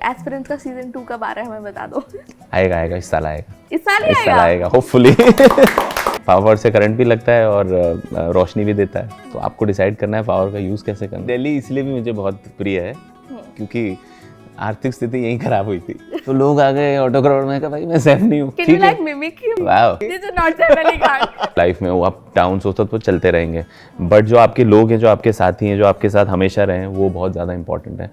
Aspirants का season 2 कब आ रहा है हमें बता दो। आएगा इस साल आएगा। इस साल ही इस साल आएगा होपफुली। पावर से करंट भी लगता है और रोशनी भी देता है, तो आपको डिसाइड करना है पावर का यूज़ कैसे करना है। दिल्ली इसलिए भी मुझे बहुत प्रिय है क्योंकि आर्थिक स्थिति यहीं खराब हुई थी, तो लोग आ गए ऑटोग्राफ में कहा भाई मैं सेफ नहीं हूँ। Can you like mimic him? Wow, This is not Saif Ali Khan. Life में वो अप डाउन होता तो चलते रहेंगे, बट जो आपके लोग हैं, जो आपके साथी हैं, जो आपके साथ हमेशा रहे, वो बहुत ज़्यादा इंपॉर्टेंट है।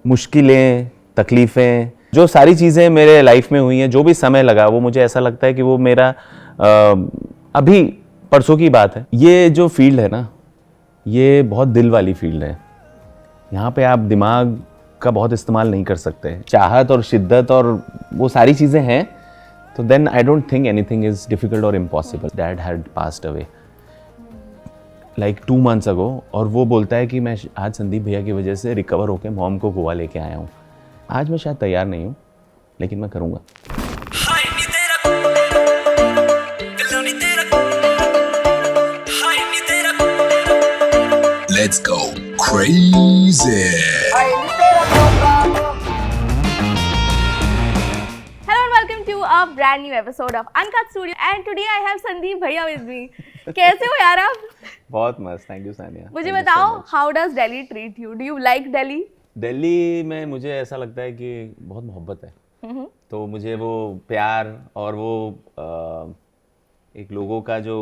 मुश्किलें, तकलीफ़ें, जो सारी चीज़ें मेरे लाइफ में हुई हैं, जो भी समय लगा, वो मुझे ऐसा लगता है कि वो मेरा अभी परसों की बात है। ये जो फील्ड है ना, ये बहुत दिल वाली फील्ड है। यहाँ पे आप दिमाग का बहुत इस्तेमाल नहीं कर सकते। चाहत और शिद्दत और वो सारी चीज़ें हैं, तो then I don't think anything is difficult और impossible. Dad had passed away like 2 months ago, और वो बोलता है कि मैं आज संदीप भैया की वजह से रिकवर होकर मॉम को गोवा लेके आया हूँ। आज मैं शायद तैयार नहीं हूँ, लेकिन मैं करूँगा। Let's go crazy. Hello and welcome to a brand new episode of Uncut Studio and today I have Sandeep भैया with me. कैसे हो यार आप? बहुत मस्त, थैंक यू सानिया। मुझे बताओ, how does Delhi treat you? Do you like Delhi? Delhi में मुझे ऐसा लगता है कि बहुत मोहब्बत है, तो मुझे वो प्यार और वो एक लोगों का जो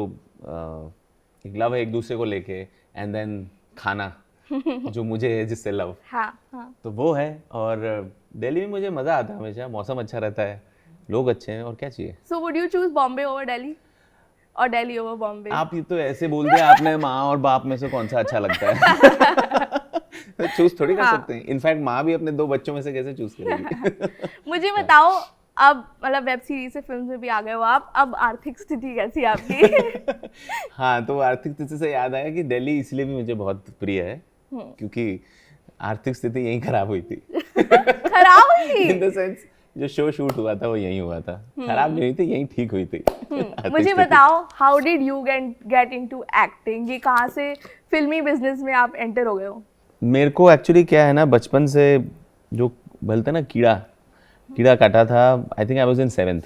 एक लव है एक दूसरे को लेके, एंड देन खाना जो मुझे है जिससे लव, हाँ। तो वो है। और दिल्ली में मुझे मज़ा आता है हमेशा, मौसम अच्छा रहता है, लोग अच्छे हैं, और क्या चाहिए। So would you choose Bombay over Delhi? और Delhi over Bombay? आप ये तो ऐसे बोल दिया आपने, माँ और बाप में से कौन सा अच्छा लगता है। तो चूज थोड़ी कर सकते हैं। इनफैक्ट माँ भी अपने 2 बच्चों में से कैसे चूज करेगी। मुझे बताओ, अब मतलब वेब सीरीज से फिल्म से भी आ गए हो आप, अब आर्थिक स्थिति कैसी है आपकी? हाँ, तो आर्थिक स्थिति से याद आया कि दिल्ली इसलिए भी मुझे बहुत प्रिय है क्योंकि आर्थिक स्थिति यहीं खराब हुई थी। खराब हुई? इन द सेंस जो शो शूट हुआ था वो यहीं हुआ था, खराब नहीं हुई थी, यहीं ठीक हुई थी। मुझे बताओ, how did you get into acting? ये कहाँ से फिल्मी बिजनेस में आप एंटर हो गए हो? मेरे को एक्चुअली क्या है ना, बचपन से जो बोलते हैं ना कीड़ा काटा था। I think I was in 7th,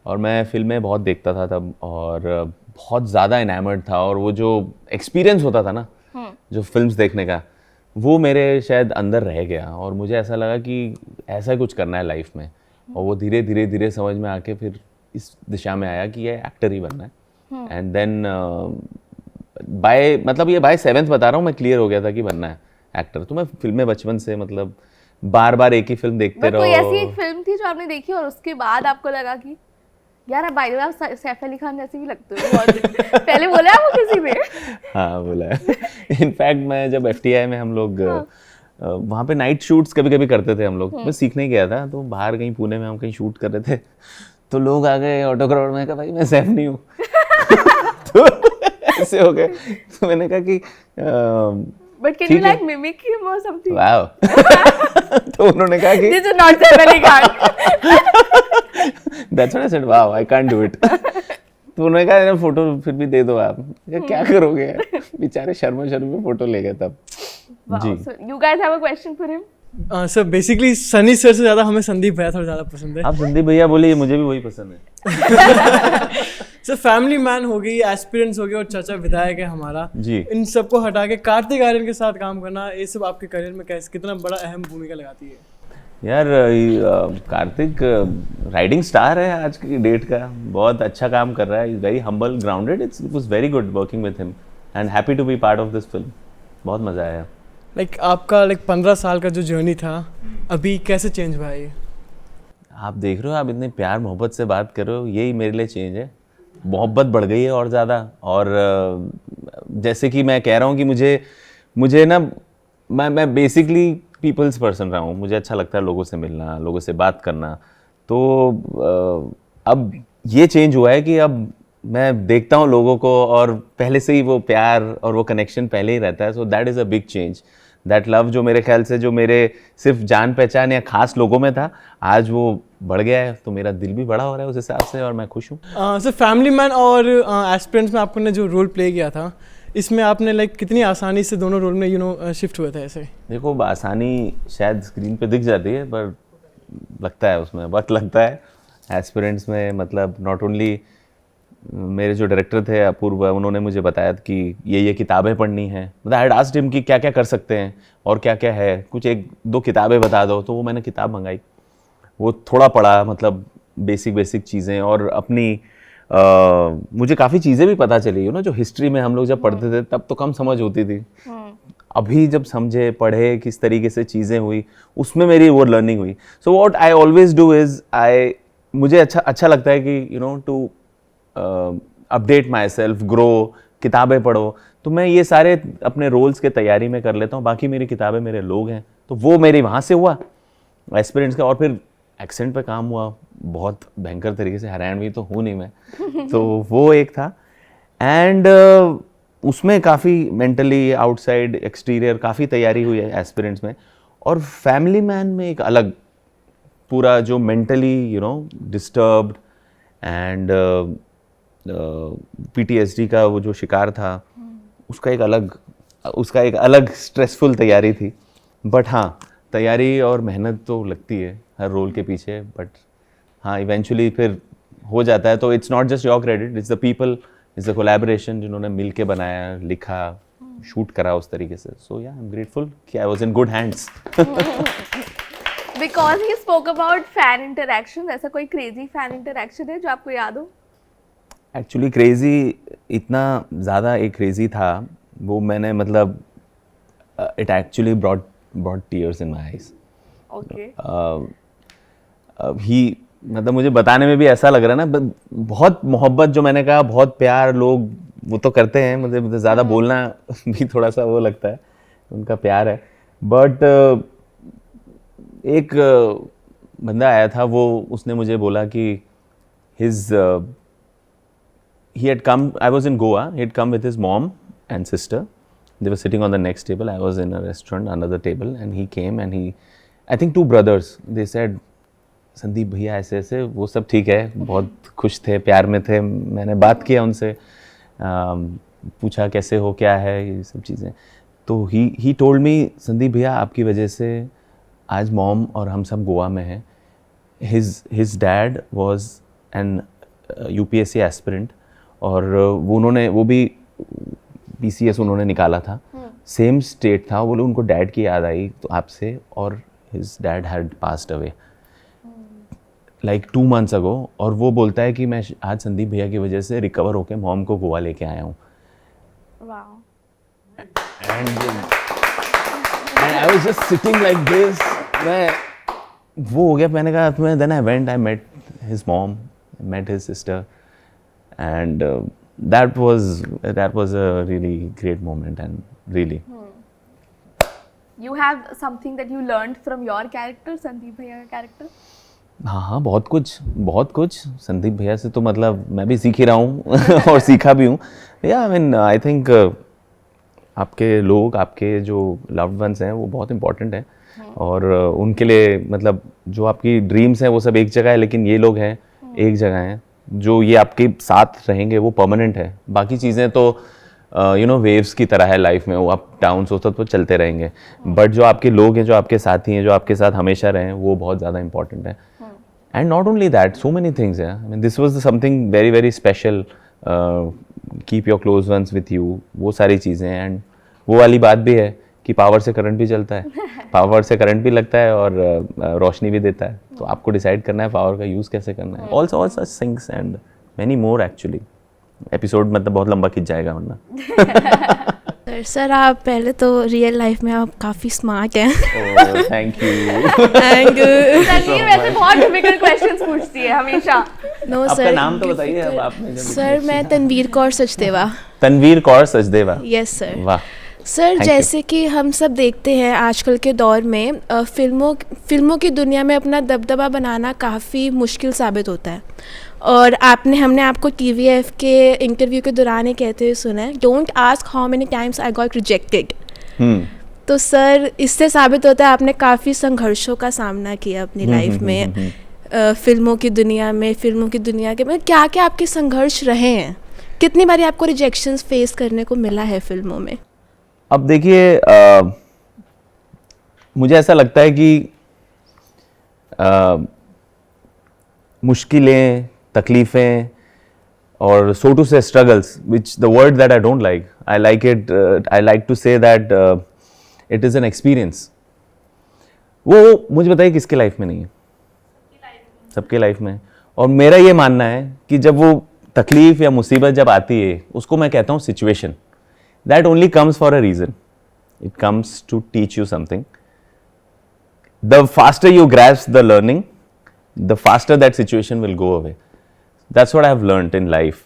और मैं फिल्में बहुत देखता था तब, और बहुत ज़्यादा इनामर्ड था, और वो जो एक्सपीरियंस होता था ना जो फिल्म्स देखने का, वो मेरे शायद अंदर रह गया, और मुझे ऐसा लगा कि ऐसा कुछ करना है लाइफ में। और वो धीरे धीरे समझ में आके फिर इस दिशा में आया कि ये एक्टर ही बनना है। एंड देन बाय 7th बता रहा हूँ, मैं क्लियर हो गया था कि बनना है एक्टर। तो मैं फिल्में बचपन से मतलब बार एक ही फिल्म देखते रहो। कोई ऐसी एक फिल्म थी जो आपने देखी और उसके बाद आपको लगा कि यार बाय द वे आप सैफ अली खान जैसे भी लगते हो बहुत? पहले बोला है वो किसी ने? हाँ, बोला है। इनफैक्ट मैं जब FTI में हम लोग वहाँ पे नाइट शूट्स कभी करते थे हम लोग। मैं सीखने गया था, तो बाहर कहीं पुणे में हम कहीं शूट कर रहे थे, तो लोग आ गए ऑटोग्राफ में कहा भाई मैं सैफ नहीं हूँ। तो ऐसे हो गए, तो मैंने कहा कि But can you like mimic him or something? Wow. तो उन्होंने कहा कि This is not Saif Ali Khan. That's what I said, wow, I can't do it. तो उन्होंने कहा फोटो फिर भी दे दो आप। क्या करोगे? बेचारे शर्म में फोटो ले गए तब। Wow. So you guys have a question for him? Sir basically Sunny sir से ज़्यादा हमें संदीप भैया थोड़ा ज़्यादा पसंद है। आप संदीप भैया बोलिए, मुझे भी वही पसंद है। सर फैमिली मैन हो गई, एस्पिरेंट्स हो गए, और चाचा विधायक है हमारा जी। इन सबको हटा के कार्तिक आर्यन के साथ काम करना, ये सब आपके करियर में कैसे कितना बड़ा अहम भूमिका लगाती है? यार कार्तिक राइडिंग स्टार है आज की डेट का, बहुत अच्छा काम कर रहा है। Very humble, grounded, it was very good working with him and happy to be part of this film. बहुत मज़ा आया। आपका 15 साल का जो जर्नी था, अभी कैसे चेंज हुआ है ये? आप देख रहे हो, आप इतने प्यार मोहब्बत से बात कर रहे हो, यही मेरे लिए चेंज है। मोहब्बत बढ़ गई है और ज़्यादा, और जैसे कि मैं कह रहा हूँ कि मुझे ना मैं बेसिकली पीपल्स पर्सन रहा हूँ। मुझे अच्छा लगता है लोगों से मिलना, लोगों से बात करना। तो अब ये चेंज हुआ है कि अब मैं देखता हूँ लोगों को, और पहले से ही वो प्यार और वो कनेक्शन पहले ही रहता है। So that is a big change. That love जो मेरे ख्याल से जो मेरे सिर्फ जान पहचान या खास लोगों में था, आज वो बढ़ गया है, तो मेरा दिल भी बड़ा हो रहा है उस हिसाब से, और मैं खुश हूँ। सर फैमिली मैन और एस्पिरेंट्स में आपने जो रोल प्ले किया था, इसमें आपने कितनी आसानी से दोनों रोल में शिफ्ट हुए थे ऐसे? देखो, आसानी शायद स्क्रीन पे दिख जाती है, पर लगता है, उसमें वक्त लगता है एस्पिरेंट्स में। मतलब नॉट ओनली मेरे जो डायरेक्टर थे अपूर्व, उन्होंने मुझे बताया कि ये किताबें पढ़नी है। मतलब आई हैड आस्क्ड हिम कि क्या क्या कर सकते हैं और क्या क्या है, कुछ एक दो किताबें बता दो। तो वो मैंने किताब मंगाई, वो थोड़ा पढ़ा, मतलब बेसिक चीज़ें। और अपनी मुझे काफ़ी चीज़ें भी पता चली, जो हिस्ट्री में हम लोग जब पढ़ते थे तब तो कम समझ होती थी। अभी जब समझे, पढ़े, किस तरीके से चीज़ें हुई, उसमें मेरी वो लर्निंग हुई। So what I always do is मुझे अच्छा लगता है कि to update myself, grow, किताबें पढ़ो। तो मैं ये सारे अपने रोल्स के तैयारी में कर लेता हूँ। बाकी मेरी किताबें मेरे लोग हैं, तो वो मेरी वहाँ से हुआ एस्पिरेंट्स का। और फिर एक्सेंट पे काम हुआ बहुत भयंकर तरीके से, हरियाणवी तो हूँ नहीं मैं तो वो एक था। एंड उसमें काफ़ी मेंटली आउटसाइड एक्सटीरियर काफ़ी तैयारी हुई है एस्पिरेंट्स में। और फैमिली मैन में एक अलग पूरा जो मेंटली डिस्टर्ब्ड एंड PTSD का वो जो शिकार था, उसका एक अलग स्ट्रेसफुल तैयारी थी। बट हाँ, तैयारी और मेहनत तो लगती है हर रोल के पीछे। बट हाँ, इवेंचुअली फिर हो जाता है। तो it's not just your credit, it's the people, it's the collaboration जिन्होंने मिल के बनाया, लिखा, शूट करा उस तरीके से। सो या आई एम ग्रेटफुल कि I was in good hands. Because he spoke about fan interaction, ऐसा कोई क्रेजी फैन इंटरेक्शन है जो आपको याद हो? एक्चुअली क्रेजी, इतना ज़्यादा एक क्रेजी था वो, मैंने मतलब it actually brought tears in my eyes. Okay. He मतलब मुझे बताने में भी ऐसा लग रहा है ना, बहुत मोहब्बत, जो मैंने कहा बहुत प्यार लोग वो तो करते हैं, मुझे ज़्यादा बोलना भी थोड़ा सा वो लगता है, उनका प्यार है। बट एक बंदा आया था, वो उसने मुझे बोला कि he had come, I was in Goa, he had come with his mom and sister. They were sitting on the next table. I was in a restaurant, another table, and he came and I think two brothers, they said, Sandeep भैया ऐसे ऐसे, वो सब ठीक है, बहुत खुश थे, प्यार में थे। मैंने बात किया उनसे, पूछा कैसे हो, क्या है, ये सब चीज़ें। तो he told me, संदीप भैया आपकी वजह से आज मॉम और हम सब गोवा में हैं। His dad was an UPSC aspirant, और वो भी PCS उन्होंने निकाला था, सेम स्टेट था। बोले उनको डैड की याद आई तो आपसे, और his dad had passed away like 2 months ago। और वो बोलता है कि मैं आज संदीप भैया की वजह से रिकवर होकर मॉम को गोवा लेके आया हूँ। And I was just sitting like this. मैं वो हो गया, मैंने कहा, then I went, I met his mom, met his sister, and that was a really great moment, and really you have something that you learned from your character, Sandeep भैया का character? हाँ, बहुत कुछ संदीप भैया से तो मतलब मैं भी सीख ही रहा हूँ और सीखा भी हूँ। या आई मीन आई थिंक आपके लोग, आपके जो लव्ड वंस हैं वो बहुत इंपॉर्टेंट है, और उनके लिए मतलब जो आपकी ड्रीम्स हैं वो सब एक जगह है, लेकिन ये लोग हैं एक जगह हैं, जो ये आपके साथ रहेंगे, वो परमानेंट है। बाकी चीज़ें तो वेव्स की तरह है लाइफ में, वो अप डाउन होता तो चलते रहेंगे। बट जो आपके लोग हैं, जो आपके साथी हैं, जो आपके साथ हमेशा रहें, वो बहुत ज़्यादा इंपॉर्टेंट है। And not only that, so many things है। I mean this was something very very special, keep your close ones with you, वो सारी चीज़ें। एंड वो वाली बात भी है कि पावर से करंट भी चलता है, पावर से करंट भी लगता है और रोशनी भी देता है। तो आपको डिसाइड करना है पावर का यूज़ कैसे करना है। All such things and many more. Actually episode मतलब बहुत लंबा खिंच जाएगा वरना। सर आप पहले तो रियल लाइफ में आप काफ़ी स्मार्ट हैं। Thank you. चलिए, वैसे बहुत डिफिकल्ट क्वेश्चंस पूछती है हमेशा। नो आपका सर, नाम तो बताइए अब आपने। सर मैं तनवीर कौर सचदेवा। तनवीर कौर सचदेवा। Yes sir. वाह सर, जैसे कि हम सब देखते हैं आजकल के दौर में फिल्मों की दुनिया में अपना दबदबा बनाना काफ़ी मुश्किल साबित होता है। और हमने आपको TVF के इंटरव्यू के दौरान ही कहते हुए सुना है, don't ask how many times I got rejected. तो सर इससे साबित होता है आपने काफ़ी संघर्षों का सामना किया अपनी लाइफ में, फिल्मों की दुनिया में क्या क्या आपके संघर्ष रहे हैं? कितनी बारी आपको रिजेक्शंस फेस करने को मिला है फिल्मों में? अब देखिए, मुझे ऐसा लगता है कि मुश्किलें, तकलीफ़ें और so to say struggles, which the word that I don't like. I like it, I like to say that it is an experience. वो मुझे बताइए किसके लाइफ में नहीं है? सबके लाइफ में। और मेरा ये मानना है कि जब वो तकलीफ या मुसीबत जब आती है, उसको मैं कहता हूँ situation. That only comes for a reason. It comes to teach you something. The faster you grasp the learning, the faster that situation will go away. That's what I have learned in life.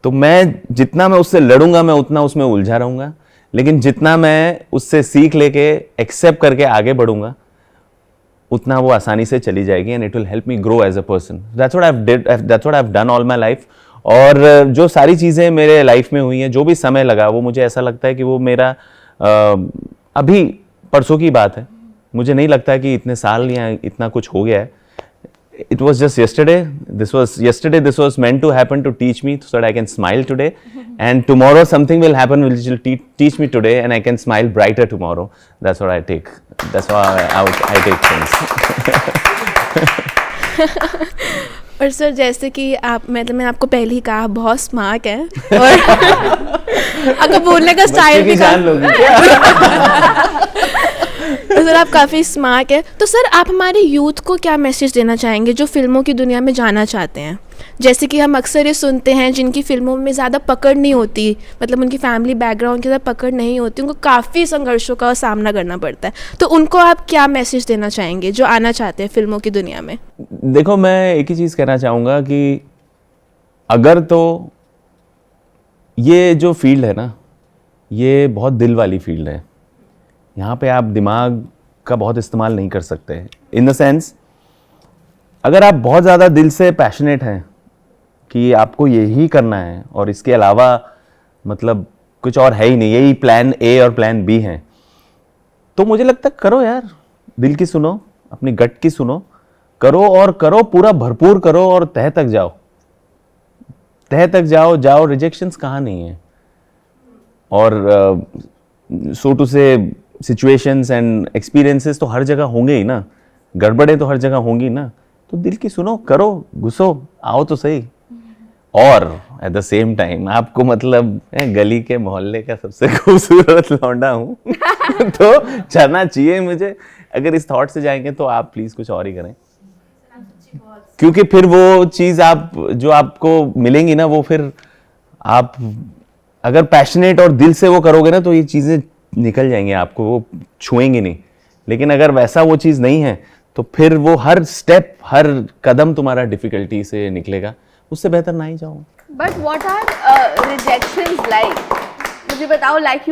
तो मैं जितना मैं उससे लड़ूंगा, मैं उतना उसमें उलझा रहूंगा. लेकिन जितना मैं उससे सीख लेके एक्सेप्ट करके आगे बढ़ूंगा, उतना वो आसानी से चली जाएगी. And it will help me grow as a person. That's what I have done all my life. और जो सारी चीज़ें मेरे लाइफ में हुई हैं, जो भी समय लगा, वो मुझे ऐसा लगता है कि वो मेरा अभी परसों की बात है. मुझे नहीं लगता कि इतने साल या इतना कुछ हो गया है. It was just yesterday. This was meant to happen to teach me so that I can smile today. And tomorrow something will happen which will teach me today, and I can smile brighter tomorrow. That's what I take. That's how I take things. और sir जैसे कि आप मैंने आपको पहले ही कहा, बहुत smart है और आपको बोलने का स्टाइल भी जान लोगी क्या? तो सर आप काफ़ी स्मार्ट है. तो सर आप हमारे यूथ को क्या मैसेज देना चाहेंगे जो फिल्मों की दुनिया में जाना चाहते हैं? जैसे कि हम अक्सर ये सुनते हैं जिनकी फिल्मों में ज़्यादा पकड़ नहीं होती, मतलब उनकी फैमिली बैकग्राउंड के साथ पकड़ नहीं होती, उनको काफ़ी संघर्षों का सामना करना पड़ता है. तो उनको आप क्या मैसेज देना चाहेंगे जो आना चाहते हैं फिल्मों की दुनिया में? देखो, मैं एक ही चीज़ कहना चाहूँगा कि अगर तो ये जो फील्ड है ना, ये बहुत दिल वाली फील्ड है. यहाँ पे आप दिमाग का बहुत इस्तेमाल नहीं कर सकते. इन द सेंस, अगर आप बहुत ज़्यादा दिल से पैशनेट हैं कि आपको यही करना है और इसके अलावा मतलब कुछ और है ही नहीं, यही प्लान ए और प्लान बी हैं, तो मुझे लगता है करो यार. दिल की सुनो, अपनी गट की सुनो, करो और करो, पूरा भरपूर करो और तह तक जाओ. तह तक जाओ. रिजेक्शंस कहाँ नहीं है. और सो टू से सिचुएशंस एंड एक्सपीरियंसेस तो हर जगह होंगे ही ना, गड़बड़ें तो हर जगह होंगी ना. तो दिल की सुनो, करो, घुसो, आओ तो सही. और एट द सेम टाइम आपको मतलब गली के मोहल्ले का सबसे खूबसूरत लौंडा हूँ तो चलना चाहिए मुझे. अगर इस थॉट से जाएंगे तो आप प्लीज कुछ और ही करें, क्योंकि फिर वो चीज़ आप जो आपको मिलेंगी ना, वो फिर आप अगर पैशनेट और दिल से वो करोगे ना, तो ये चीज़ें निकल जाएंगे, आपको वो छुएंगे नहीं. लेकिन अगर वैसा वो चीज़ नहीं है, तो फिर वो हर स्टेप, हर कदम तुम्हारा डिफिकल्टी से निकलेगा. उससे बेहतर ना ही जाओ. But what are rejections like? मुझे बताओ. Like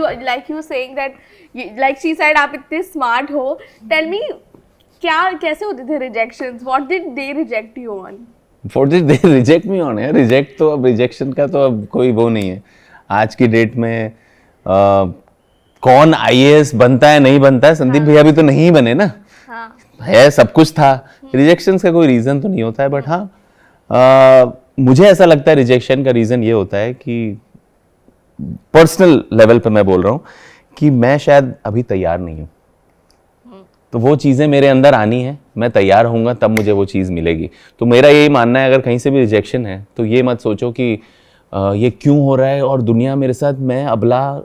you saying that, like she said आप इतने स्मार्ट हो. टेल मी, क्या कैसे होते थे rejections? What did they reject you on? What did they reject me on? Reject तो अब, रिजेक्शन का तो अब कोई वो नहीं है आज की डेट में. कौन आईएएस बनता है नहीं बनता है, संदीप भैया भी तो नहीं बने ना. हाँ. है, सब कुछ था. रिजेक्शंस का कोई रीज़न तो नहीं होता है. बट हाँ, मुझे ऐसा लगता है रिजेक्शन का रीज़न ये होता है कि पर्सनल लेवल पे मैं बोल रहा हूँ कि मैं शायद अभी तैयार नहीं हूँ. तो वो चीज़ें मेरे अंदर आनी है, मैं तैयार होऊंगा तब मुझे वो चीज़ मिलेगी. तो मेरा यही मानना है, अगर कहीं से भी रिजेक्शन है तो ये मत सोचो कि ये क्यों हो रहा है और दुनिया मेरे साथ, मैं अबला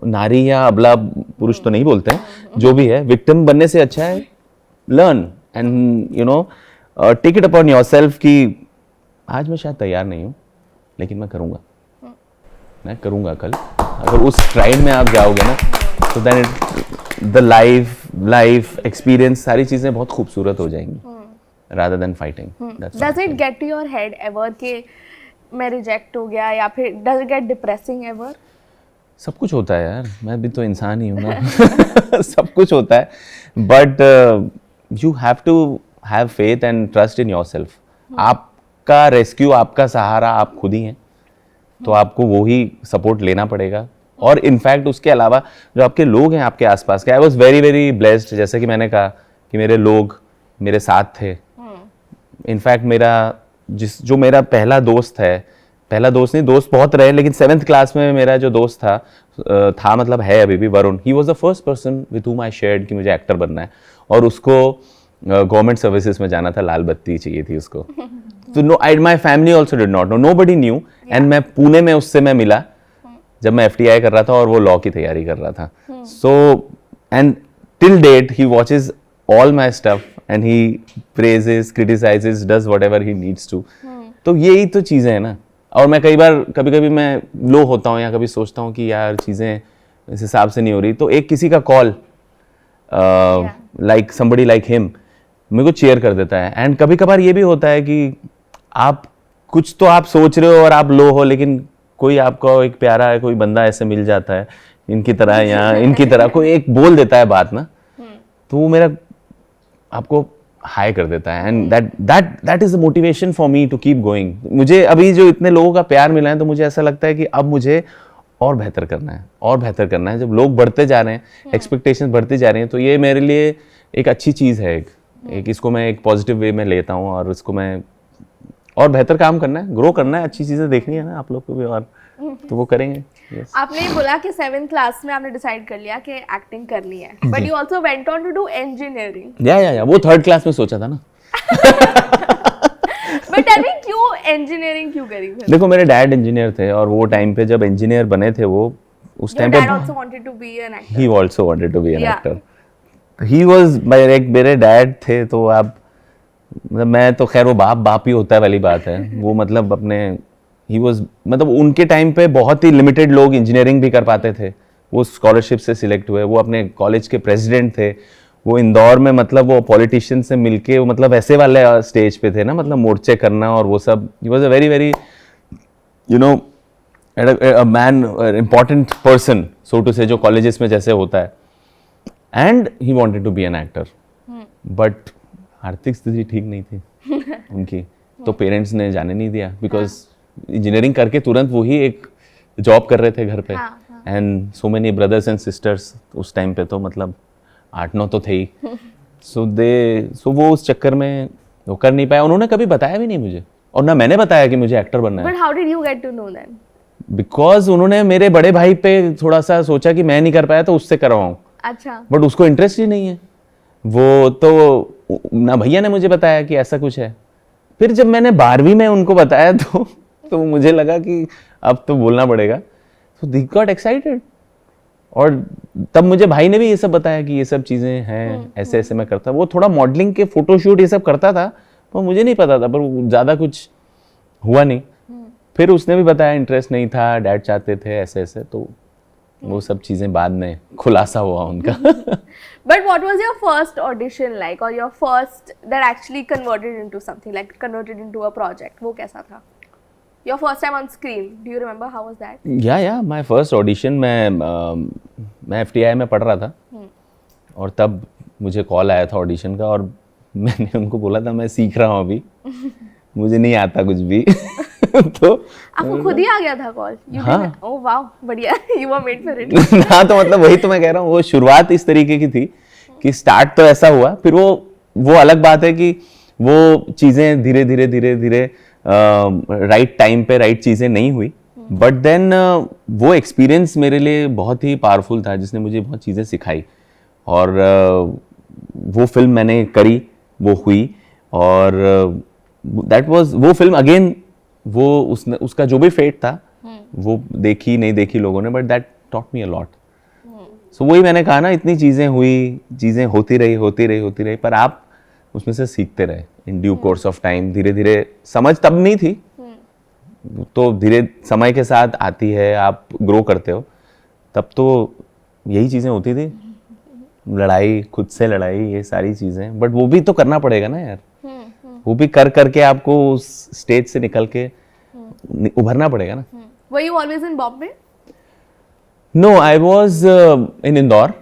नारी या अबला पुरुष तो नहीं बोलते हैं, जो भी है, विक्टिम बनने से अच्छा है learn and you know take it upon yourself कि आज मैं शायद तैयार नहीं हूँ, लेकिन मैं करूँगा कल. अगर उस स्ट्राइड में आप जाओगे ना, तो देन द लाइफ एक्सपीरियंस, सारी चीज़ें बहुत खूबसूरत हो जाएंगी rather than fighting. Does it get to your head ever कि मैं रिजेक्ट हो गया, या फिर does it get depressing ever? सब कुछ होता है यार, मैं भी तो इंसान ही हूँ ना. सब कुछ होता है, but you have to have faith and trust in yourself. आपका रेस्क्यू, आपका सहारा आप खुद ही हैं, तो आपको वो ही सपोर्ट लेना पड़ेगा. और इनफैक्ट उसके अलावा जो आपके लोग हैं आपके आसपास के, I was very very blessed. जैसे कि मैंने कहा कि मेरे लोग मेरे साथ थे. इनफैक्ट जो मेरा पहला दोस्त है, पहला दोस्त नहीं, दोस्त बहुत रहे, लेकिन 7th क्लास में मेरा जो दोस्त था मतलब है अभी भी, Varun. He was the first person with whom I shared कि मुझे एक्टर बनना है. और उसको गवर्नमेंट सर्विसेज में जाना था, लाल बत्ती चाहिए थी उसको। तो no, I my family also did not know, nobody knew. And मैं पुणे में उससे मैं मिला जब मैं FTI कर रहा था और वो लॉ की तैयारी कर रहा था। So and till date he watches all my stuff and he praises, criticises, does whatever he needs to. तो यही तो चीज़ें हैं ना। और मैं कई बार कभी कभी मैं लो होता हूँ या कभी सोचता हूँ कि यार चीज़ें इस हिसाब से नहीं हो रही, तो एक किसी का call like somebody like him मेरे को चेयर कर देता है। एंड कभी कभार ये भी होता है कि आप कुछ तो आप सोच रहे हो और आप लो हो, लेकिन कोई आपको एक प्यारा है कोई बंदा ऐसे मिल जाता है इनकी तरह या इनकी तरह, कोई एक बोल देता है बात ना, तो वो मेरा आपको हाई कर देता है। And that is the motivation for me to keep going. मुझे अभी जो इतने लोगों का प्यार मिला है तो मुझे ऐसा लगता है कि अब मुझे और बेहतर करना है, और बेहतर करना है। जब लोग बढ़ते जा रहे हैं, एक्सपेक्टेशंस बढ़ती जा रही हैं, तो ये मेरे लिए एक अच्छी चीज़ है। एक इसको मैं एक पॉजिटिव वे में लेता हूँ और इसको मैं और बेहतर काम करना है, ग्रो करना है, अच्छी चीज़ें देखनी है ना आप लोग को भी, और तो वो करेंगे। Yes. आपने बोला कि 7th क्लास में आपने डिसाइड कर लिया कि एक्टिंग करनी है, but you also went on to do engineering. या वो 3rd क्लास में सोचा था ना। बट टेल मी क्यों इंजीनियरिंग क्यों करी फिर? देखो मेरे डैड इंजीनियर थे और वो टाइम पे जब इंजीनियर बने थे वो उस टाइम पे Your dad also wanted to be an actor. he also wanted to be an Yeah. actor. He was मेरे डैड थे, तो आप मतलब मैं तो खैर वो बाप ही होता है वाली बात है। वो मतलब अपने he was मतलब उनके टाइम पे बहुत ही लिमिटेड लोग इंजीनियरिंग भी कर पाते थे। वो स्कॉलरशिप से सिलेक्ट हुए, वो अपने कॉलेज के प्रेसिडेंट थे। वो इंदौर में मतलब वो पॉलिटिशियन से मिलके वो मतलब ऐसे वाले स्टेज पे थे ना, मतलब मोर्चे करना और वो सब। He was a very you know a man, important person, so to say, जो कॉलेजेस में जैसे होता है। And he wanted to be an actor, but आर्थिक स्थिति ठीक नहीं थी उनकी, तो पेरेंट्स ने जाने नहीं दिया, बिकॉज इंजीनियरिंग करके तुरंत वही एक जॉब कर रहे थे घर पे। And so many brothers and sisters उस टाइम पे, तो मतलब 8-9 तो थे ही। सो वो उस चक्कर में वो कर नहीं पाया। उन्होंने कभी बताया भी नहीं मुझे, और ना मैंने बताया कि मुझे एक्टर बनना है। But how did you get to know then? Because उन्होंने मेरे बड़े भाई पे थोड़ा सा सोचा कि मैं नहीं कर पाया तो उससे करवाऊं, अच्छा। बट उसको इंटरेस्ट ही नहीं है। वो तो ना भैया ने मुझे बताया कि ऐसा कुछ है। फिर जब मैंने 12वीं में उनको बताया तो मुझे लगा कि अब तो बोलना पड़ेगा, तो दे गॉट एक्साइटेड। और तब मुझे भाई ने भी ये सब बताया कि ये सब चीज़ें हैं, ऐसे ऐसे मैं करता। वो थोड़ा मॉडलिंग के फोटोशूट ये सब करता था, पर मुझे नहीं पता था, पर ज़्यादा कुछ हुआ नहीं। फिर उसने भी बताया इंटरेस्ट नहीं था, डैड चाहते थे ऐसे ऐसे, तो वो सब चीज़ें बाद में खुलासा हुआ उनका। But what was your first audition like, or your first that actually converted into something, like converted into a project? वो कैसा था? Your first time on screen, do you remember how was that? या my first audition, मैं FTI में पढ़ रहा था और तब मुझे कॉल आया था ऑडिशन का, और मैंने उनको बोला था मैं सीख रहा हूँ अभी, मुझे नहीं आता कुछ भी। तो आपको खुद ही आ गया था कॉल? हाँ। ओह वाओ, बढ़िया। You were made for it. हाँ, तो मतलब वही तो मैं कह रहा हूँ, वो शुरुआत इस तरीके की थी कि स्टार्ट तो ऐसा हुआ, फिर वो अलग बात है कि वो चीज़ें धीरे धीरे राइट टाइम पे राइट चीज़ें नहीं हुई, बट देन वो एक्सपीरियंस मेरे लिए बहुत ही पावरफुल था, जिसने मुझे बहुत चीज़ें सिखाई। और वो फिल्म मैंने करी, वो हुई, और दैट वाज वो फिल्म अगेन, वो उसका जो भी फेट था वो देखी नहीं देखी लोगों ने, but that taught me a lot. So वही मैंने कहा ना, इतनी चीज़ें हुई, चीज़ें होती रही, पर आप उसमें से सीखते रहे in due course of time. धीरे धीरे समझ तब नहीं थी, तो धीरे समय के साथ आती है, आप ग्रो करते हो। तब तो यही चीज़ें होती थी, लड़ाई, खुद से लड़ाई, ये सारी चीज़ें, बट वो भी तो करना पड़ेगा ना यार। वो भी कर करके आपको उस स्टेज से निकल के उभरना पड़ेगा ना। Were you always in Bombay? No, I was in Indore.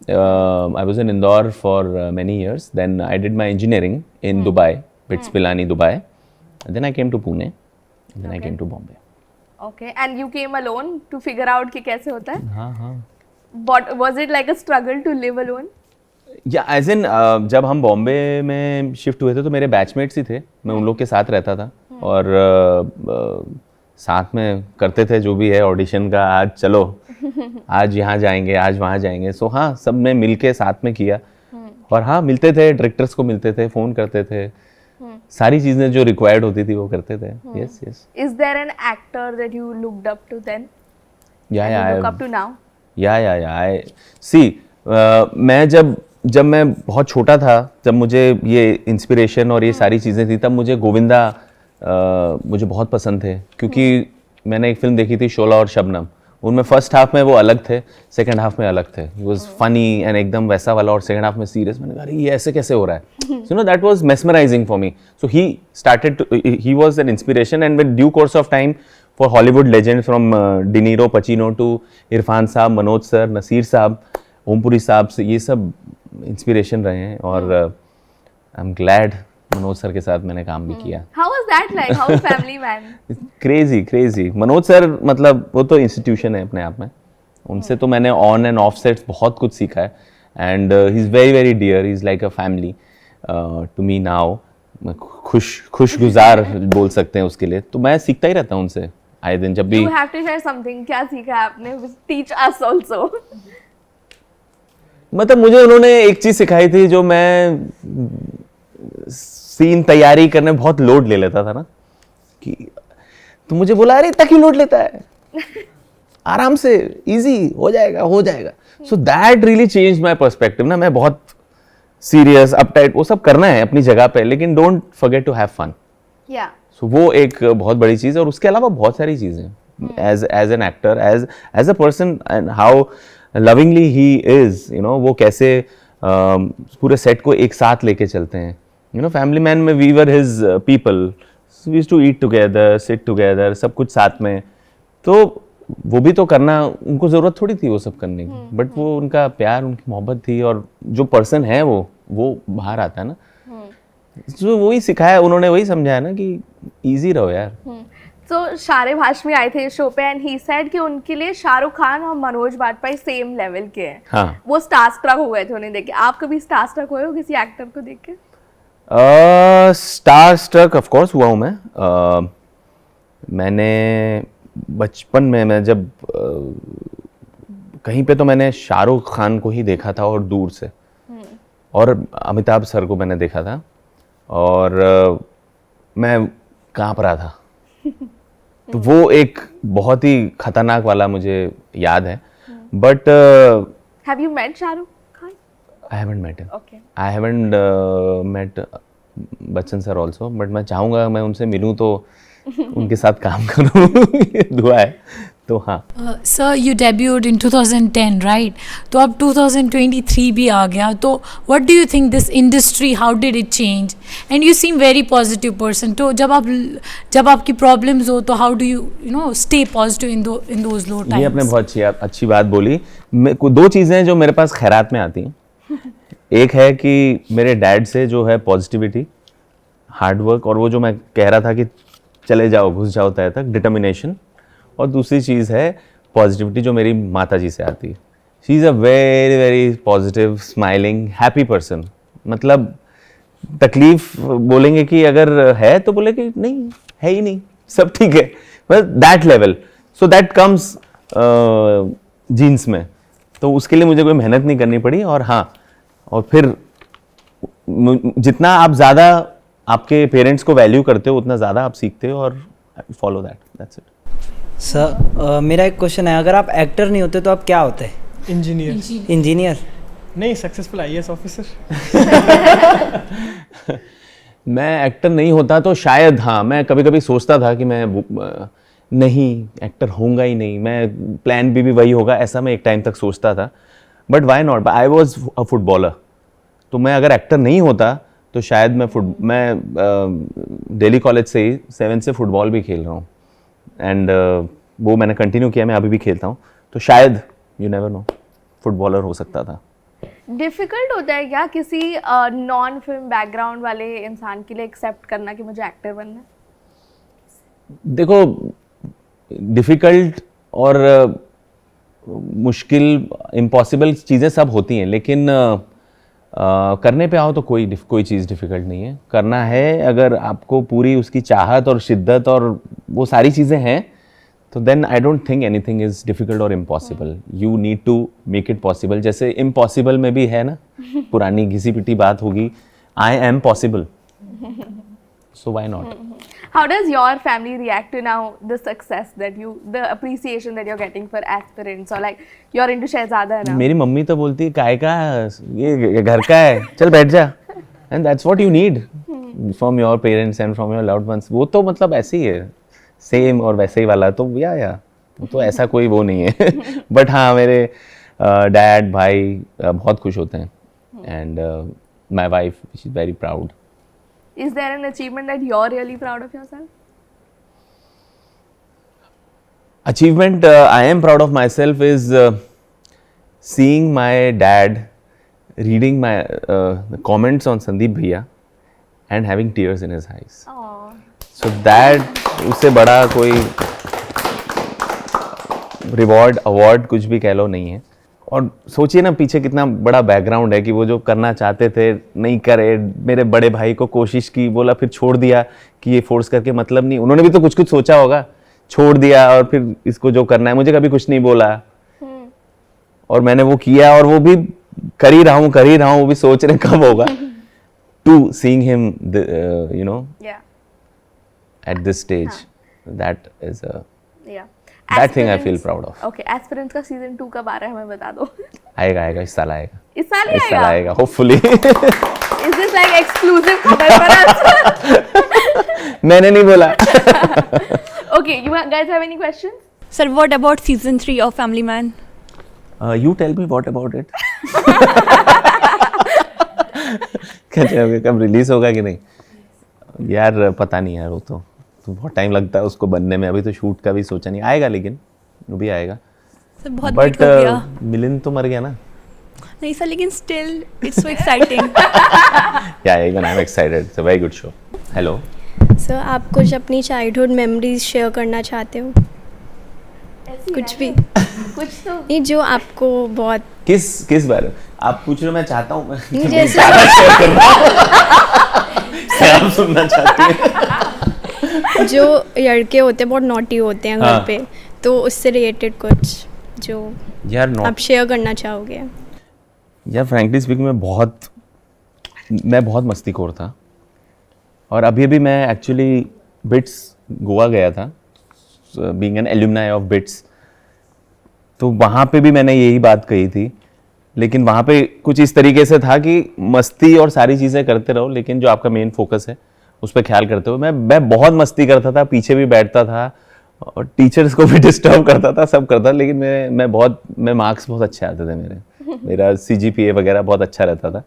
I was in Indore for many years. Then I did my engineering in Dubai, BITS Pilani, Dubai. And then I came to Pune. And then I came to Bombay. Okay, and you came alone to figure out कि कैसे होता है? हाँ। What was it like a struggle to live alone? या as in जब हम बॉम्बे में shift हुए थे तो मेरे बैचमेट्स ही थे, मैं उन लोग के साथ रहता था, और साथ में करते थे जो भी है ऑडिशन का, आज चलो आज यहाँ जाएंगे, आज वहाँ जाएंगे। सो हाँ, सब ने मिल के साथ में किया, और हाँ मिलते थे, डायरेक्टर्स को मिलते थे, फ़ोन करते थे, सारी चीज़ें जो रिक्वायर्ड होती थी वो करते थे. Yes yes. Is there an actor that you looked up to then? या And you look up to now? या आई सी. मैं जब मैं बहुत छोटा था, जब मुझे ये इंस्पिरेशन और ये सारी चीज़ें थी, तब मुझे गोविंदा मुझे बहुत पसंद थे, क्योंकि मैंने एक फिल्म देखी थी शोला और शबनम. उनमें फर्स्ट हाफ में वो अलग थे, सेकंड हाफ में अलग थे. ही वाज फनी एंड एकदम वैसा वाला, और सेकंड हाफ में सीरियस. मैंने कहा अरे ये ऐसे कैसे हो रहा है. You know that was mesmerising for me. So he was an inspiration, and with due course of time for Hollywood legends from De Niro, Pacino to Irfan साहब, मनोज सर, नसीर साहब, ओमपुरी साहब से ये सब इंस्पिरेशन रहे हैं. और I am glad Manoj sir के साथ मैंने काम भी किया. How was that like? How was family man? Crazy. Manoj sir मतलब वो तो इंस्टीट्यूशन है अपने आप में. उनसे तो मैंने ऑन एंड ऑफ सेट्स बहुत कुछ सीखा है. And he is very very dear. He is like a family to me now. खुशगुजार बोल सकते हैं उसके लिए. तो मैं सीखता ही रहता हूँ उनसे आए दिन जब भी. You have to share something. क्या सीखा है आपने? Teach us also. मतलब मुझे उन्होंने एक चीज़ सिखाई थी, जो मैं सीन तैयारी करने में बहुत लोड ले लेता था ना, कि तो मुझे बोला अरे इतना क्यों लोड लेता है, आराम से इजी हो जाएगा. So that really change my perspective ना. मैं बहुत सीरियस अपटाइट वो सब करना है अपनी जगह पे, लेकिन don't forget to have fun. Yeah. So वो एक बहुत बड़ी चीज़ है. और उसके अलावा बहुत सारी चीज़ें as an actor, as a person, and how lovingly he is, you know, वो कैसे पूरे सेट को एक साथ लेके चलते हैं. यू नो, फैमिली मैन में we were his people, we used to eat together, sit together, सब कुछ साथ में. तो वो भी तो करना, उनको ज़रूरत थोड़ी थी वो सब करने की, बट वो उनका प्यार, उनकी मोहब्बत थी. और जो पर्सन है वो बाहर आता है ना. जो वही सिखाया उन्होंने, वही समझाया ना कि इजी रहो यार. तो शारिब हाशमी आए थे शो पे, एंड ही सेड कि उनके लिए शाहरुख खान और मनोज बाजपेयी सेम लेवल के हैं. हाँ. वो स्टार स्ट्रक हो गए थे उन्हें देख के. आप कभी स्टार स्ट्रक हुए हो किसी एक्टर को देख के? स्टार स्ट्रक ऑफ कोर्स हुआ हूँ मैं. मैंने बचपन में, मैं जब कहीं पे, तो मैंने शाहरुख खान को ही देखा था, और दूर से, और अमिताभ सर को मैंने देखा था, और मैं कांप रहा था. तो वो एक बहुत ही खतरनाक वाला मुझे याद है. But have you met Shahrukh Khan? I haven't met him. Okay. I haven't met Bachchan sir also, but मैं चाहूँगा मैं उनसे मिलूँ तो उनके साथ काम करूँ. ये दुआ है. तो हाँ. Sir you debuted in 2010 right? तो अब 2023 भी आ गया, तो what do you think this industry, how did it change? And you seem very positive person. तो जब आपकी प्रॉब्लम्स हो, तो how do you know stay positive in those low times? ये आपने बहुत अच्छी बात बोली. दो चीज़ें हैं जो मेरे पास खैरात में आती हैं. एक है कि मेरे डैड से जो है पॉजिटिविटी, हार्डवर्क, और वो जो मैं कह रहा था कि चले जाओ, घुस जाओ तय तक, डिटर्मिनेशन. और दूसरी चीज़ है पॉजिटिविटी जो मेरी माता जी से आती है. She is a very very positive, smiling, happy person. मतलब तकलीफ बोलेंगे कि अगर है तो बोले कि नहीं है ही नहीं, सब ठीक है. बस that level. So that comes genes में. तो उसके लिए मुझे कोई मेहनत नहीं करनी पड़ी. और हाँ, और फिर जितना आप ज़्यादा आपके पेरेंट्स को वैल्यू करते हो, उतना ज़्यादा आप सीखते हो, और follow that. That's it. Sir मेरा एक क्वेश्चन है, अगर आप एक्टर नहीं होते तो आप क्या होते? इंजीनियर नहीं, सक्सेसफुल आईएएस ऑफिसर. मैं एक्टर नहीं होता तो शायद, हाँ, मैं कभी कभी सोचता था कि मैं नहीं एक्टर होऊंगा ही नहीं, मैं प्लान भी वही होगा, ऐसा मैं एक टाइम तक सोचता था. But why not? I was a footballer. तो मैं अगर एक्टर नहीं होता तो शायद मैं दिल्ली कॉलेज से ही 7 से फुटबॉल भी खेल रहा हूँ. एंड वो मैंने कंटिन्यू किया, मैं अभी भी खेलता हूँ. तो शायद, यू नेवर नो, फुटबॉलर हो सकता था. डिफिकल्ट होता है क्या किसी नॉन फिल्म बैकग्राउंड वाले इंसान के लिए एक्सेप्ट करना कि मुझे एक्टर बनना है? देखो, डिफ़िकल्ट और मुश्किल, इम्पॉसिबल चीज़ें सब होती हैं, लेकिन करने पे आओ तो कोई चीज़ डिफ़िकल्ट नहीं है. करना है, अगर आपको पूरी उसकी चाहत और शिद्दत और वो सारी चीज़ें हैं, तो then I don't think anything is difficult और impossible. You need to make it possible. जैसे इम्पॉसिबल में भी है ना, पुरानी घिसी पिटी बात होगी, I am possible, so why not. How does your family react to now the success that you, the appreciation that you're getting for aspirants, or like you're into Shehzada now? मेरी मम्मी तो बोलती है काय का, ये घर का है, चल बैठ जा. And that's what you need from your parents and from your loved ones. वो तो मतलब ऐसे ही है, सेम और वैसे ही वाला. तो या तो ऐसा कोई वो नहीं है. बट हाँ, मेरे डैड भाई बहुत खुश होते हैं. And my wife, she is very proud. Is there an achievement that you're really proud of yourself? Achievement I am proud of myself is seeing my dad reading my comments on Sandeep Bhaiya and having tears in his eyes. Oh. So that उससे बड़ा कोई reward award कुछ भी कह लो नहीं है. और सोचिए ना पीछे कितना बड़ा बैकग्राउंड है कि वो जो करना चाहते थे नहीं करे. मेरे बड़े भाई को कोशिश की, बोला, फिर छोड़ दिया कि ये फोर्स करके मतलब नहीं. उन्होंने भी तो कुछ कुछ सोचा होगा, छोड़ दिया और फिर इसको जो करना है. मुझे कभी कुछ नहीं बोला और मैंने वो किया और वो भी कर ही रहा हूँ. वो भी सोच रहे कब होगा. To seeing him you know at this stage, that is that thing I feel proud of. Okay, Aspirants का season 2 कब आ रहा है हमें बता दो. आएगा इस साल आएगा. इस साल ही आएगा hopefully. Is this like exclusive खबर for us? मैंने नहीं बोला. Okay, you guys have any questions? Sir, what about season 3 of Family Man? You tell me what about it. कैसे कब रिलीज होगा कि नहीं यार, पता नहीं यार. वो तो बहुत टाइम लगता है उसको बनने में. अभी तो शूट का भी सोचा नहीं. आएगा लेकिन वो भी आएगा. सर बहुत वेट हो गया. मिलिंद तो मर गया ना. नहीं सर, लेकिन स्टिल इट्स सो एक्साइटिंग. या even I am excited. It's a very good show. Hello sir, आप कुछ अपनी चाइल्डहुड मेमोरीज शेयर करना चाहते हो? कुछ भी. कुछ तो नहीं, जो आपको बहुत. किस बारे आप पूछ रहे हो? मैं चाहता हूँ जैसे आप सुनना चाहती हैं. जो लड़के होते हैं बहुत नॉटी होते हैं घर पे, तो उससे रिलेटेड कुछ जो यार आप शेयर करना चाहोगे? यार फ्रैंकली स्पीकिंग मैं बहुत मस्तीखोर था. और अभी मैं एक्चुअली बिट्स गोवा गया था, being an alumni of bits. तो वहाँ पे भी मैंने यही बात कही थी. लेकिन वहाँ पे कुछ इस तरीके से था कि मस्ती और सारी चीज़ें करते रहो, लेकिन जो आपका मेन फोकस है उस पर ख्याल करते हुए. मैं बहुत मस्ती करता था, पीछे भी बैठता था और टीचर्स को भी डिस्टर्ब करता था, सब करता. लेकिन मैं मार्क्स बहुत अच्छे आते थे मेरा CGPA वगैरह बहुत अच्छा रहता था.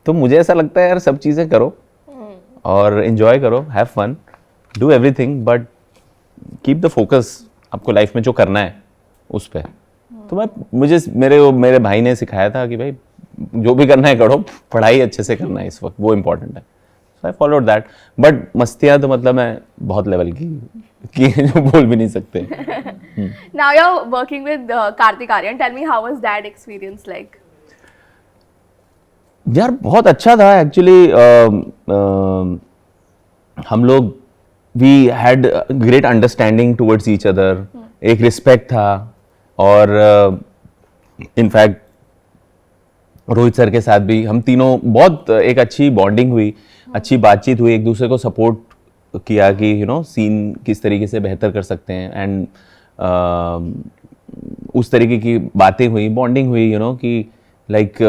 तो मुझे ऐसा लगता है यार, सब चीज़ें करो और इन्जॉय करो, have fun, do everything, but keep the focus आपको लाइफ में जो करना है उस पर. तो मुझे मेरे भाई ने सिखाया था कि भाई जो भी करना है करो, पढ़ाई अच्छे से करना है इस वक्त, वो इम्पोर्टेंट है. So I followed that. But मस्तियाँ तो मतलब मैं बहुत लेवल की जो बोल भी नहीं सकते. Now you're working with Kartik Aaryan. Tell me, how was that experience like? यार बहुत अच्छा था एक्चुअली. हम लोग we had great understanding towards each other. एक रिस्पेक्ट था. और इनफैक्ट रोहित सर के साथ भी हम तीनों बहुत एक अच्छी बॉन्डिंग हुई, अच्छी बातचीत हुई, एक दूसरे को सपोर्ट किया कि सीन किस तरीके से बेहतर कर सकते हैं. एंड उस तरीके की बातें हुई, बॉन्डिंग हुई, कि like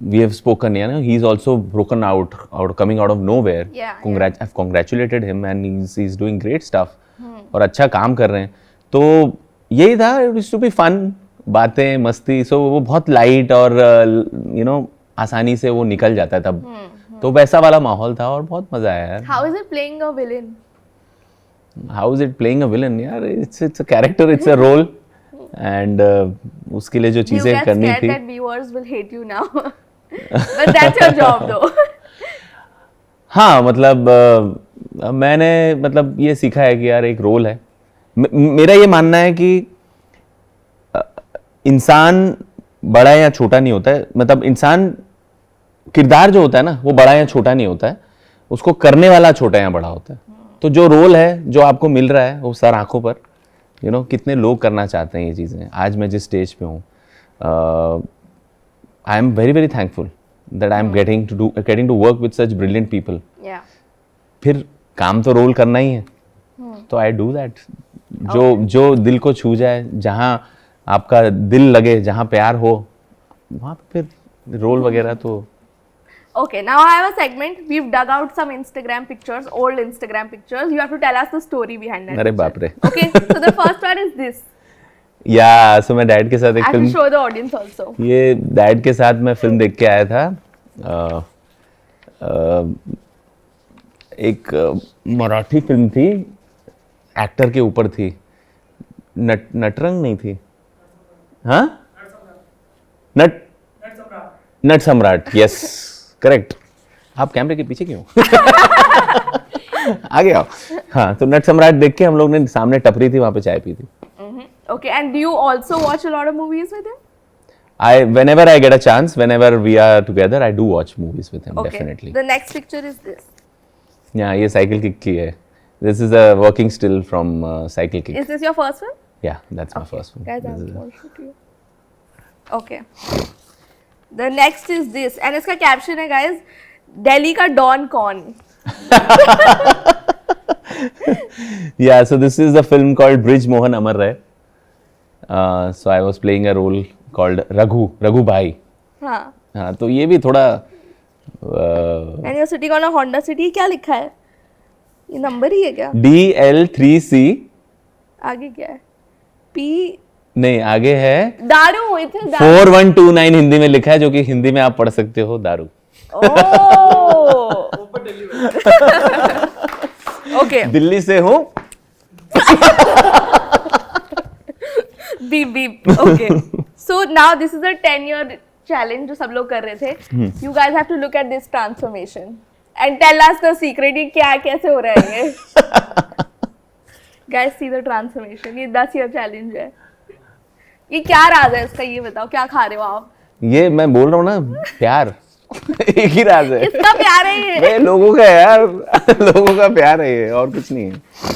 we have spoken, he is also broken out coming out of nowhere. I have congratulated him and he is doing great stuff. और अच्छा काम कर रहे हैं. तो यही था, it used to be fun, बातें मस्ती. सो वो बहुत लाइट और आसानी से वो निकल जाता है तब. तो वैसा वाला माहौल था और बहुत मजा आया यार. How is it playing a villain? How is it playing a villain? यार it's a character, it's a role, and उसके लिए जो चीजें करनी थी. You get scared that viewers will hate you now, but that's your job though. हाँ, मतलब मैंने ये सीखा है कि यार एक रोल है. मेरा ये मानना है कि इंसान बड़ा या छोटा नहीं होता है. मतलब इंसान किरदार जो होता है ना, वो बड़ा या छोटा नहीं होता है, उसको करने वाला छोटा या बड़ा होता है. तो जो रोल है जो आपको मिल रहा है वो सर आंखों पर, कितने लोग करना चाहते हैं ये चीज़ें. आज मैं जिस स्टेज पे हूँ, I am very very thankful that I am getting to work with such brilliant people. फिर काम तो रोल करना ही है, तो आई डू दैट. जो दिल को छू जाए, जहाँ आपका दिल लगे, जहाँ प्यार हो, वहाँ पे फिर रोल वगैरह तो. Okay, now I have a segment. We've dug out some Instagram pictures, old Instagram pictures. You have to tell us the story behind that. अरे बाप रे. Okay, so the first one is this. सो मैं dad के साथ एक I have film, to show the audience also. ये dad के साथ मैं फिल्म देख के आया था. एक मराठी फिल्म थी, एक्टर के ऊपर थी. नटरंग नहीं थी, हाँ, नट सम्राट. Yes, correct. आप कैमरे के पीछे क्यों? आगे आओ. हाँ, तो नट सम्राट देख के हम लोग ने, सामने टपरी थी, वहां पे चाय पी थी. Okay, and do you also watch a lot of movies with him? Whenever I get a chance, whenever we are together, I do watch movies with him. Okay. Definitely. The next picture is this. Yeah, ये cycle kick की है. This is a working still from cycle kick. Is this your first one? Yeah, that's my first one. Guys, This I'm is going to shoot you. Okay. The next is this, and इसका caption है guys, Delhi का Don कौन? Yeah, so this is a film called Bridge Mohan Amar Rai. So I was playing a role called Raghu Bhai. हाँ, तो ये भी थोड़ा. And you're sitting on a Honda City. क्या लिखा है? ये नंबर ही है क्या? DL3C. आगे क्या है? P. नहीं, आगे है दारू. इतने दारू. 4129 हिंदी में लिखा है, जो कि हिंदी में आप पढ़ सकते हो, दारू. Okay. दिल्ली से हूँ. Beep. Okay. So now this is a 10-year challenge जो सब लोग कर रहे थे. You guys have to look at this transformation and tell us the secret. ये क्या, कैसे हो रहा है ये? Guys, see the transformation. ये 10 year challenge है. ये क्या राज है इसका, ये बताओ. क्या खा रहे हो आप? ये मैं बोल रहा हूँ ना, प्यार. एक ही राज है. किसका प्यार है ये? ये लोगों का है यार. लोगों का प्यार है ये, और कुछ नहीं है.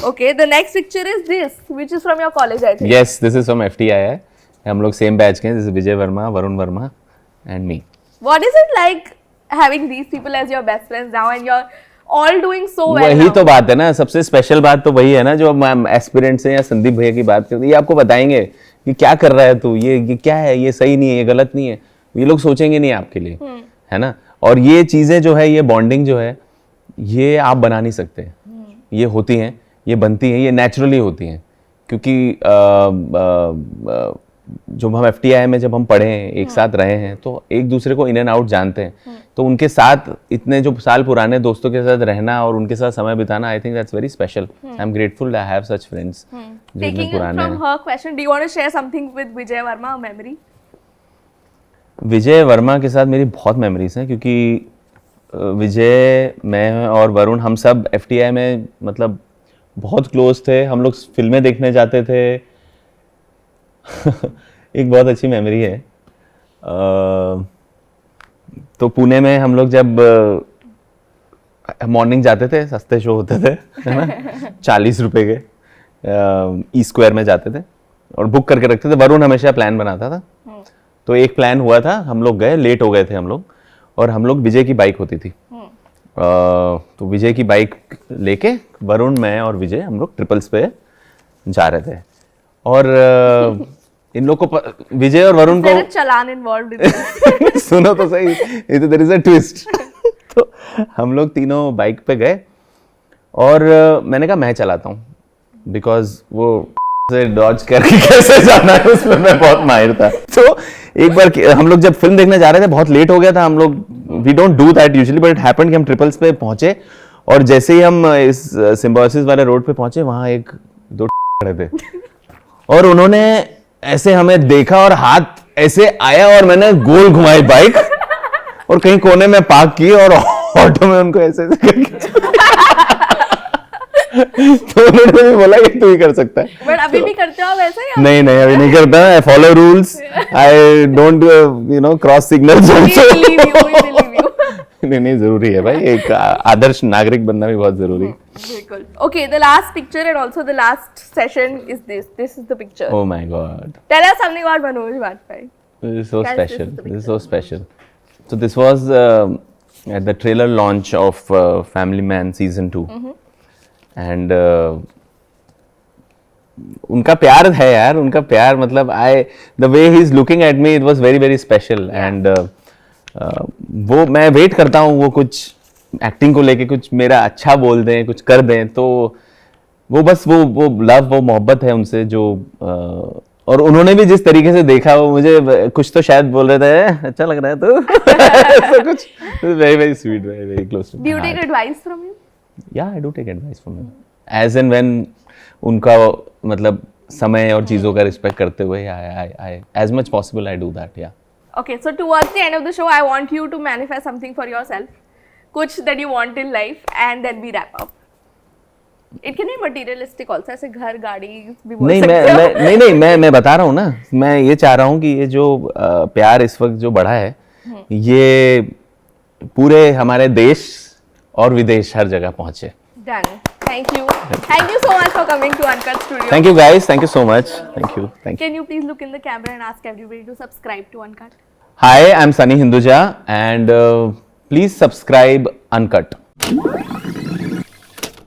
Okay, the next picture is this, which is from your college, I think. Yes, this is from FTI है. हम लोग सेम बैच के हैं. This is Vijay Verma, Varun Verma and me. What is it like having these people as your best friends now, and you're all doing so well वही now? तो बात है ना, सबसे स्पेशल बात तो वही है ना, जो हम एस्पिरेंट्स हैं या संदीप भैया की बात करते हैं. ये आपको बताएंगे कि क्या कर रहा है तू, ये क्या है, ये सही नहीं है, ये गलत नहीं है. ये लोग सोचेंगे नहीं आपके लिए, है ना. और ये चीज़ें जो है, ये बॉन्डिंग जो है, ये आप बना नहीं सकते. ये होती हैं, ये बनती हैं, ये नेचुरली होती हैं. क्योंकि जब हम FTI में जब हम पढ़े हैं, एक साथ रहे हैं, तो एक दूसरे को इन एंड आउट जानते हैं. तो उनके साथ इतने जो साल पुराने दोस्तों के साथ रहना और उनके साथ समय बिताना, I think that's very special. I am grateful I have such friends जो इतने पुराने हैं. From her question, do you want to share something with Vijay Verma, a memory? विजय वर्मा के साथ मेरी बहुत मेमोरीज हैं, क्योंकि विजय, मैं और वरुण, हम सब FTI में मतलब बहुत क्लोज थे. हम लोग फिल्में देखने जाते थे. एक बहुत अच्छी मेमोरी है. तो पुणे में हम लोग जब मॉर्निंग जाते थे, सस्ते शो होते थे, है ना, 40 रुपए के, ई स्क्वायर में जाते थे और बुक करके रखते थे. वरुण हमेशा प्लान बनाता था. तो एक प्लान हुआ था, हम लोग गए, लेट हो गए थे हम लोग, और हम लोग, विजय की बाइक होती थी. तो विजय की बाइक लेके वरुण, मैं और विजय, हम लोग ट्रिपल्स पे जा रहे थे. और इन लोग को विजय और वरुण को चालान इन्वॉल्व. सुनो तो सही, देयर इज अ ट्विस्ट. तो हम लोग तीनों बाइक पे गए और मैंने कहा मैं चलाता हूँ, बिकॉज वो से डॉज करके कैसे जाना है उसमें मैं बहुत माहिर था. तो एक बार हम लोग जब फिल्म देखने जा रहे थे, बहुत लेट हो गया था. हम लोग, we don't do that usually, but it happened कि हम ट्रिपल्स पे पहुंचे, और जैसे ही हम इस सिम्बोसिस वाले रोड पे पहुंचे, वहां एक दो खड़े थे, और उन्होंने ऐसे हमें देखा और हाथ ऐसे आया, और मैंने गोल घुमाई बाइक और कहीं कोने में पार्क की, और ऑटो में उनको ऐसे करके तो उन्होंने भी बोला कि तू ही कर सकता है. बट अभी भी करते हो वैसे या? नहीं, अभी नहीं करता. I follow rules, I don't cross signals. नहीं जरूरी है भाई, एक आदर्श नागरिक बनना भी बहुत जरूरी है. बिल्कुल. Okay, the last picture and also the last session is this. This is the picture. Oh my God. Tell us something about Manoj Bajpayee. This is so Guys, special. this is the This is so special. So this was at the trailer launch of Family Man season 2, and उनका प्यार है यार, उनका प्यार मतलब the way he is looking at me, it was very very special. And वो मैं wait करता हूँ वो कुछ एक्टिंग को लेके कुछ मेरा अच्छा बोल दें, कुछ कर दें, तो वो बस वो लव, वो मोहब्बत है उनसे जो और उन्होंने भी जिस तरीके से देखा, वो मुझे कुछ तो शायद बोल रहे थे अच्छा लग रहा है तो ऐसा कुछ very very sweet, very very close to. Do you take advice from him? Yeah, I do take advice from him. As and when उनका मतलब समय और चीज़ों का रिस्पेक्ट करते हुए, I as much possible I do that, yeah. Okay, so towards the end of the show, I want you to manifest something for yourself, कुछ that you want in life, and then we wrap up. It can be materialistic also, ऐसे घर गाड़ी भी बोल सकते हो. मैं बता रहा हूँ ना, मैं ये चाह रहा हूँ कि ये जो प्यार इस वक्त जो बढ़ा है, ये पूरे हमारे देश और विदेश हर जगह पहुँचे. Done. Thank you. Thank you so much for coming to Uncut Studio. Thank you guys. Thank you so much. Thank you. Can you please look in the camera and ask everybody to subscribe to Uncut? Hi, I'm Sunny Hinduja, and please subscribe Uncut.